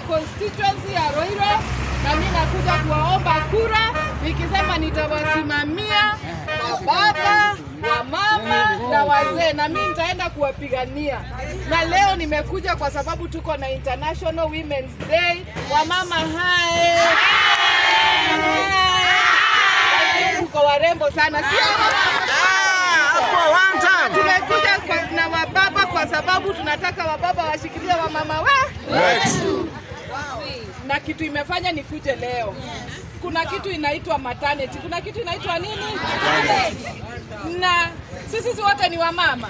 Constituency ya Roiro na mimi nakuja kuwaomba kura nikisema nitawasimamia baba, wa mama na wazee, na mimi nitaenda kuwapigania. Na leo nimekuja kwa sababu tuko na International Women's Day. Wamama hai. Tuko warembo sana. Tumekuja na wababa kwa sababu tunataka wababa washikilie wamama wetu. Na kitu imefanya nikuje leo. Kuna kitu inaitwa maternity. Kuna kitu inaitwa nini? Na sisi wote ni wamama.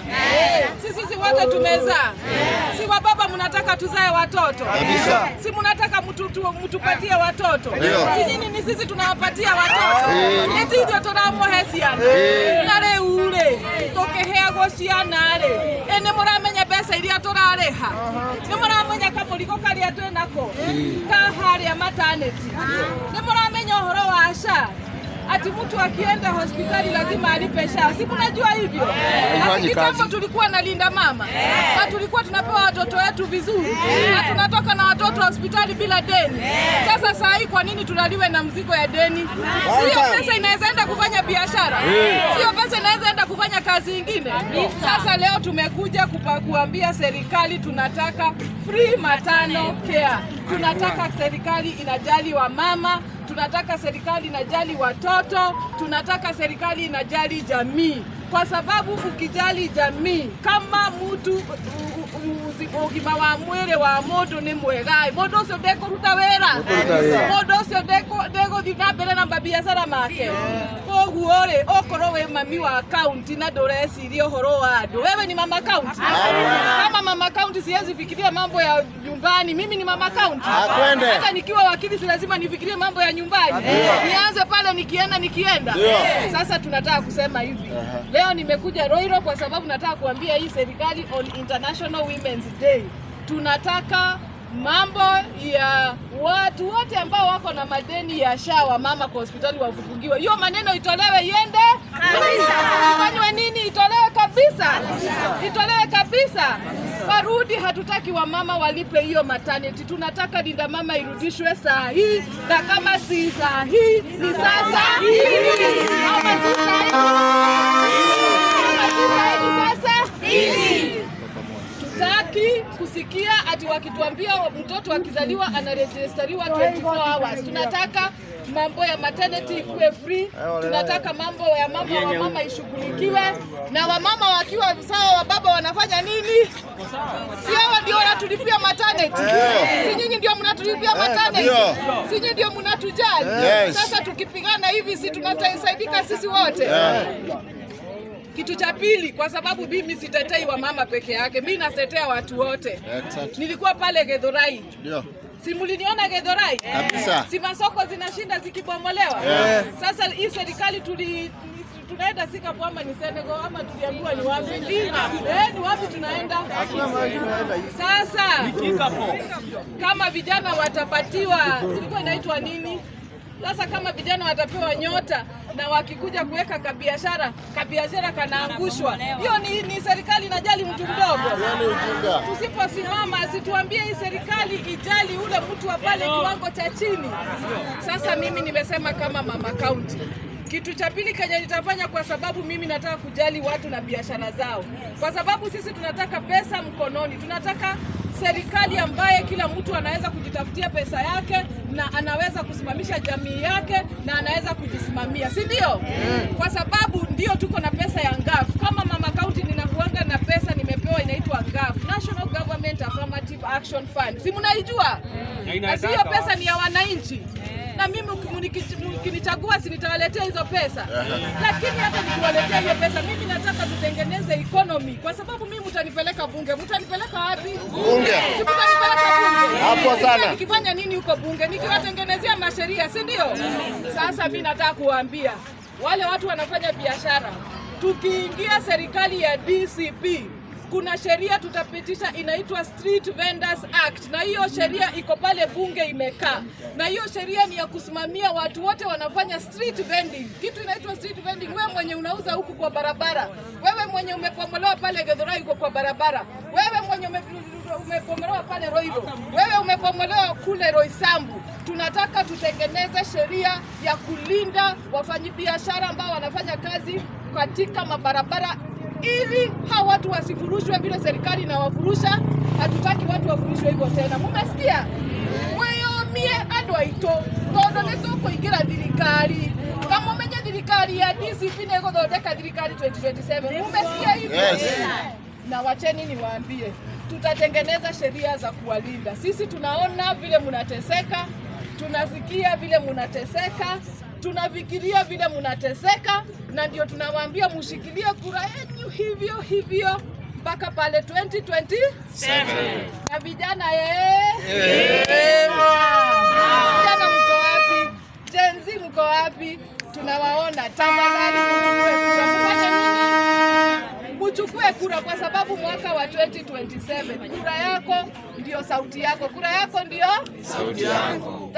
Sisi wote tumezaa. Si wababa mnataka tuzae watoto. Si mnataka mtupatie watoto. Si nyinyi ni sisi tunawapatia watoto. Eti ndio tunamohesiana. Nare ule tokehea gociana re. Ene muramenya pesa iria turareha. Ni muramenya kamuliko karia twenako. Ka haria maternity. Ni muramenya uhoro wa SHA. Ati mtu akienda hospitali lazima alipe SHA. Si mnajua hivyo? Kitambo tulikuwa na linda mama. Na tulikuwa tunapewa watoto wetu vizuri. Na tunatoka na watoto hospitali bila deni. Sasa saa hii kwa nini tunaliwe na mzigo ya deni? Sio pesa inaweza enda kufanya biashara. Sio pesa inaweza enda kufanya kazi nyingine. Sasa leo tumekuja kuambia serikali tunataka free maternal care. Tunataka serikali inajali wa mama. Tunataka serikali inajali watoto, tunataka serikali inajali jamii. Kwa sababu ukijali jamii, kama mtu ugima wa mwere wa modo ni mwegai, modo ucio ndeko ruta wera, modo ucio ndeko thina mbere na biashara make. Koguo ri okorwo we mami wa county na ndureciria uhoro wa andu, wewe ni mama county. Kama mama county siwezi fikiria mambo ya nyumbani, mimi ni mama county. Hata nikiwa wakili si lazima nifikirie mambo ya nyumbani. Nianze pale nikienda. Sasa tunataka kusema hivi. Leo nimekuja Roiro kwa sababu nataka kuambia hii serikali on International Women's Day. Tunataka mambo ya watu wote ambao wako na madeni ya SHA wa mama kwa hospitali wafungiwe. Hiyo maneno itolewe iende kabisa. Fanywe nini? Itolewe kabisa. Itolewe kabisa. Warudi, hatutaki wa mama walipe hiyo maternity. Tunataka linda mama irudishwe saa hii, na kama si saa hii ni sasa hivi. Kama si saa hivi. Tutaki kusikia ati wakituambia mtoto akizaliwa anaregistriwa 24 hours. Tunataka mambo ya maternity ikuwe free. Tunataka mambo ya mambo wa mama ishughulikiwe, na wamama wakiwa sawa wa baba wanafanya nini? Si hao ndio wanatulipia maternity. Si nyinyi ndio mnatulipia maternity. Si nyinyi ndio mnatujali. Sasa tukipigana hivi si tunatasaidika sisi wote. Kitu cha pili, kwa sababu mimi sitetei wa mama peke yake, mimi natetea watu wote. Nilikuwa pale Githurai. Ndio. Si mliniona Githurai? Kabisa. Si masoko zinashinda zikibomolewa? Sasa hii serikali tunaenda sika kwamba ni Senegal ama tuliambiwa ni wapi? Ni wapi tunaenda? Sasa kama vijana watapatiwa, ilikuwa inaitwa nini? Sasa kama vijana watapewa nyota na wakikuja kuweka kabiashara kanaangushwa. Hiyo ni serikali inajali mtu mdogo. Tusiposimama asituambie hii serikali ijali ule mtu wa pale kiwango cha chini. Sasa mimi nimesema kama mama county, kitu cha pili Kenya nitafanya, kwa sababu mimi nataka kujali watu na biashara zao. Kwa sababu sisi tunataka pesa mkononi. Tunataka serikali ambaye kila mtu anaweza kujitafutia pesa yake na anaweza kusimamisha jamii yake na anaweza kujisimamia, si ndio? Kwa sababu ndio tuko na pesa ya NGAF. Kama mama county ninakuanga na pesa nimepewa inaitwa NGAF, National Government Affirmative Action Fund. Si mnaijua? Na hiyo pesa ni ya wananchi. Na na mimi mkinichagua si nitawaletea hizo pesa. Lakini hata nikiwaletea hiyo pesa, mimi nataka tutengeneze economy, kwa sababu mimi mtanipeleka bunge. Mtanipeleka wapi? Bunge. Si mtanipeleka bunge. Hapo sana. Nikifanya nini huko bunge? Nikiwatengenezea masheria, si ndio? Sasa mimi nataka kuwaambia wale watu wanafanya biashara, tukiingia serikali ya DCP, kuna sheria tutapitisha inaitwa Street Vendors Act, na hiyo sheria iko pale bunge imekaa, na hiyo sheria ni ya kusimamia watu wote wanafanya street vending. Kitu inaitwa street vending, wewe mwenye unauza huku kwa barabara, wewe mwenye umepomolewa pale Githurai uko kwa barabara, wewe mwenye umepomolewa pale Roiro, wewe umepomolewa kule Roysambu. Tunataka tutengeneze sheria ya kulinda wafanyabiashara ambao wanafanya kazi katika mabarabara, ili hawa watu wasifurushwe vile serikali inawafurusha. Hatutaki watu wafurushwe hivyo tena. Mumesikia? Wewe mie andũ aitũ tondũ nĩ tũkũingĩra thirikari. Kama umenye thirikari ya DCP nĩ gũthondeka thirikari 2027. Mumesikia hivyo? Yes. Na wacheni niwaambie, tutatengeneza sheria za kuwalinda. Sisi tunaona vile mnateseka, tunasikia vile mnateseka, tunafikiria vile mnateseka, na ndio tunawaambia mshikilie kura yenu hivyo hivyo mpaka pale 2027. Na vijana vijana mko wapi? Gen Z mko wapi? Tunawaona. Tafadhali mchukue kura, kwa sababu mwaka wa 2027 kura yako ndio sauti yako. Kura yako ndio sauti yangu.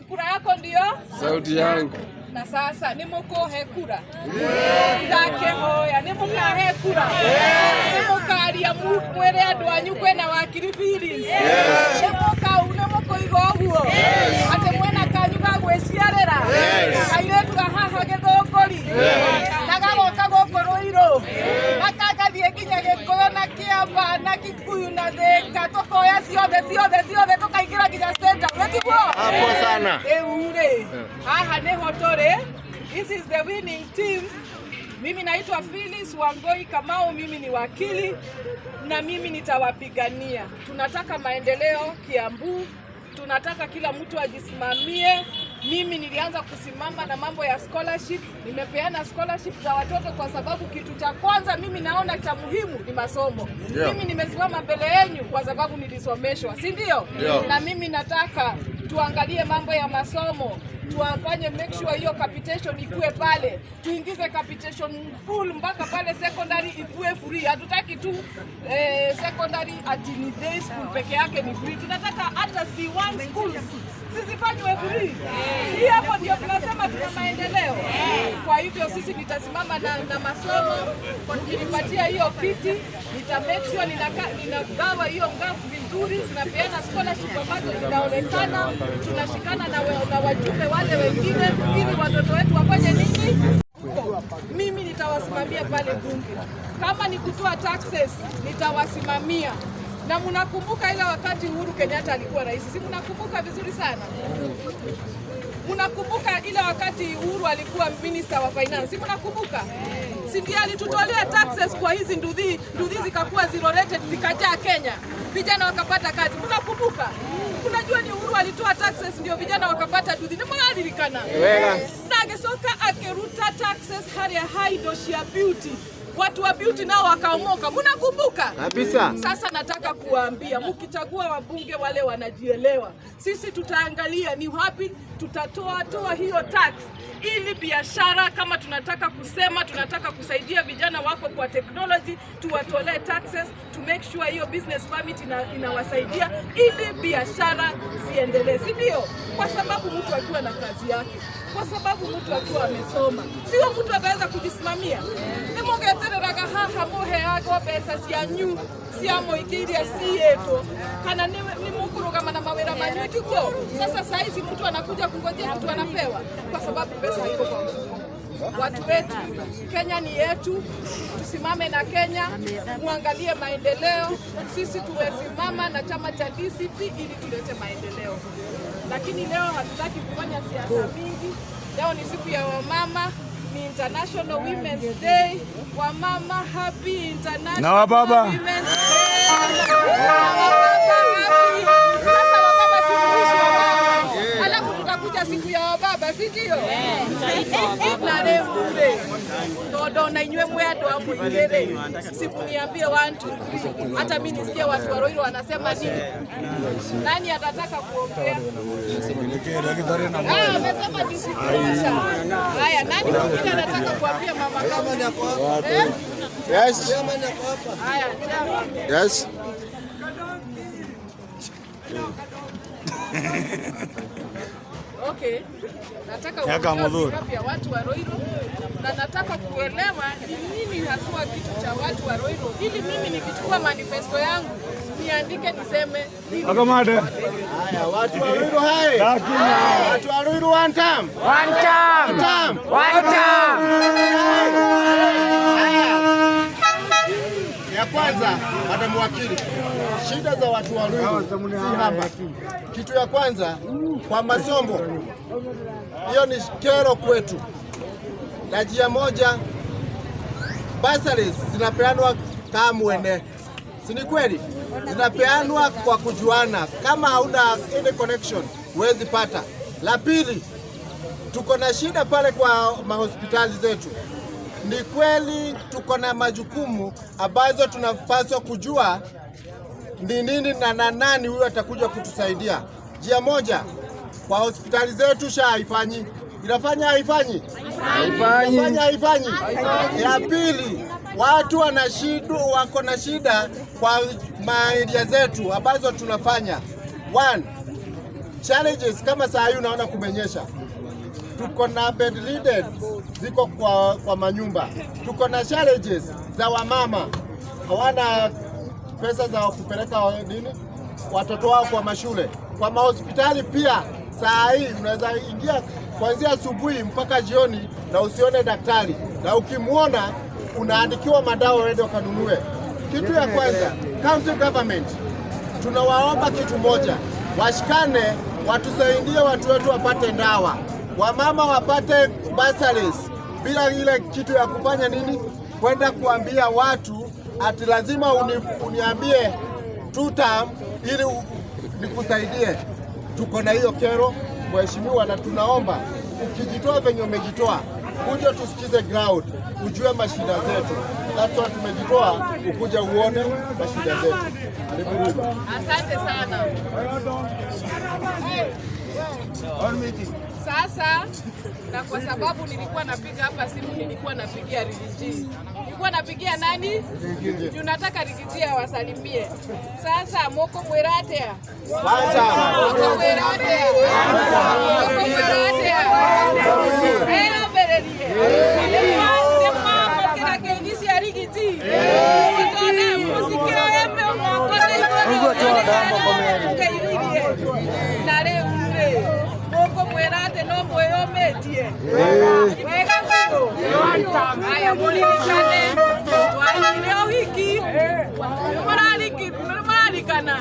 Kura yako ndio sauti yangu. Na sasa nimukohe kura ndake hoya nimukahe kura nimukaria mwere andu anyu kwena wakiri Phyllis nimukoiga uguo ati mwena kanyu ga gwiciarira kairetu haha Githunguri na gagoka gũkũ Ruiru makagathie nginya Gikuyu na Kiamba na Kikuyu na Thika, tukoya ciothe tukaingira nginya center. Wetiguo hapo sana eure haha niho turi. This is the winning team. Mimi naitwa Phyllis Wangoi Kamau, mimi ni wakili na mimi nitawapigania. Tunataka maendeleo Kiambu, tunataka kila mtu ajisimamie. Mimi nilianza kusimama na mambo ya scholarship, nimepeana scholarship za watoto kwa sababu kitu cha kwanza mimi naona cha muhimu ni masomo. Mimi nimesimama mbele yenu kwa sababu nilisomeshwa, si ndio? Na mimi nataka tuangalie mambo ya masomo, tuafanye make sure hiyo capitation ikue pale, tuingize capitation full mpaka pale secondary ikue free. Hatutaki tu secondary ati ni day school peke yake ni free, tunataka hata C1 schools zisifanywe free. Si hapo ndio tunasema tuna maendeleo. Kwa hivyo sisi nitasimama na masomo, nilipatia hiyo kiti, nita make sure ninagawa hiyo ngafu vizuri, tunapeana scholarship ambazo zinaonekana, tunashikana na wajumbe wale wengine ili watoto wetu wafanye nini. Mimi nitawasimamia pale bunge. Kama ni kutoa taxes nitawasimamia. Na mnakumbuka ile wakati Uhuru Kenyatta alikuwa rais? Si mnakumbuka vizuri sana? Mnakumbuka ile wakati Uhuru alikuwa minister wa finance? Si mnakumbuka? Si ndiye alitutolea taxes kwa hizi nduthi zikakuwa zero rated zikajaa Kenya. Vijana wakapata kazi. Mnakumbuka? Unajua ni Uhuru alitoa taxes ndio vijana wakapata nduthi. Ni mnadirikana? Sage soka akeruta taxes hali high doshi ya beauty. Watu wa beauty nao wakaomoka. Mnakumbuka? Kabisa. Sasa nataka kuwaambia mkichagua wabunge wale wanajielewa. Sisi tutaangalia ni wapi tutatoa hiyo tax ili biashara, kama tunataka kusema tunataka kusaidia vijana wako kwa technology, tuwatolee taxes to make sure hiyo business permit inawasaidia ili biashara ziendelee. Si ndio? Kwa sababu mtu akiwa na kazi yake, kwa sababu mtu akiwa amesoma, sio mtu ataweza kujisimamia. Nimugetereraga haha muhe yako pesa cianyu cia muikiria cietu kana ni mukurugama na mawira manyu tiko. Sasa saizi mtu anakuja kungojea mtu anapewa kwa sababu pesa iko kwa mfuko. Watu wetu, Kenya ni yetu, tusimame na Kenya, muangalie maendeleo. Sisi tumesimama na chama cha DCP ili tulete maendeleo. Lakini leo hatutaki kufanya siasa mingi. Leo ni siku ya wamama, ni International Women's Day. Wamama happy International na wababa Women's Day. Sasa wababa si mwisho. Alafu tutakuja siku ya wababa. ndio? Na leo todo na inywe mwendo wa mwingere. Sifuniambie watu. Hata mimi nisikie watu wa Roiro wanasema nini? Nani atataka kuongea? Amesema jisikia. Haya, nani mwingine anataka kuambia mama kama ni hapo? Yes. Haya, chama. Yes. Okay. Nataka kuambia watu wa Roiro na nataka kuelewa ni nini haswa kitu cha watu wa Roiro ili mimi nikichukua manifesto yangu niandike niseme Akamade. Haya, watu wa Roiro hai. Watu wa Roiro one time. One time. One time. Ya kwanza, madam wakili, shida za watu wa Roiro si hapa. Kitu ya kwanza kwa masomo, hiyo ni kero kwetu. Na njia moja, bursaries zinapeanwa kama mwene, si ni kweli? Zinapeanwa kwa kujuana, kama hauna any connection huwezi pata. La pili, tuko na shida pale kwa mahospitali zetu. Ni kweli tuko na majukumu ambazo tunapaswa kujua ni nini na nani huyo atakuja kutusaidia. Njia moja, kwa hospitali zetu SHA haifanyi. Inafanya haifanyi? Haifanyi. Ya pili, watu wako na shida kwa maeria zetu ambazo tunafanya. One, challenges kama saa hii unaona kumenyesha. Tuko na bedridden ziko kwa manyumba. Tuko na challenges za wamama hawana pesa za kupeleka watoto wao kwa mashule. Kwa mahospitali pia saa hii unaweza ingia kuanzia asubuhi mpaka jioni na usione daktari, na ukimwona unaandikiwa madawa uende ukanunue. Kitu ya kwanza, county government tunawaomba kitu moja, washikane watusaidie watu wetu wapate dawa, wamama wapate bursaries, bila ile kitu ya kufanya nini, kwenda kuambia watu ati lazima uniambie 2 term ili nikusaidie. Tuko na hiyo kero mheshimiwa, na tunaomba ukijitoa venye umejitoa, kuja tusikize ground, ujue mashida zetu. That's why tumejitoa, ukuja uone mashida zetu. Asante sana. Sasa na kwa sababu nilikuwa napiga hapa simu, nilikuwa napigia Rigiji. Nilikuwa napigia nani? Tunataka Rigiji awasalimie. Sasa moko mweratea. Moko mweratea. Moko mweratea. Berelie. Mama kila kenisi ya Rigiji. Mtone muziki embe moko na leo moko mwerate no mweyometie wega mbigo aya mulilikane twathire ohiki maralikana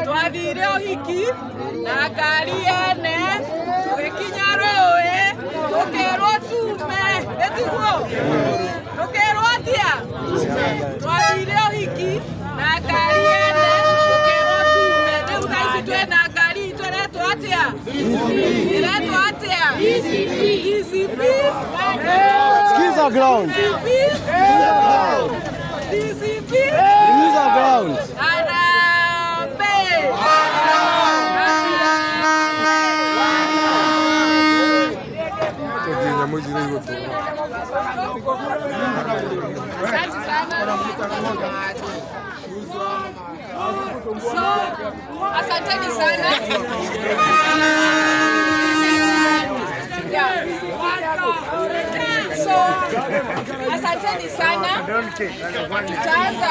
twathire ohiki na ngari ene tũgĩkinya rũĩ tũkerwo tume ĩtiguo tũkerwo atĩa twathire ohiki na ngari ene tũkerwo tume rĩu thaa ici twĩna ngari tũretwo atĩa iretwo atĩa DCP Skiza ground. DCP Skiza ground. Harambee. Asante sana. Asanteni sana. Asanteni sana. Tutaanza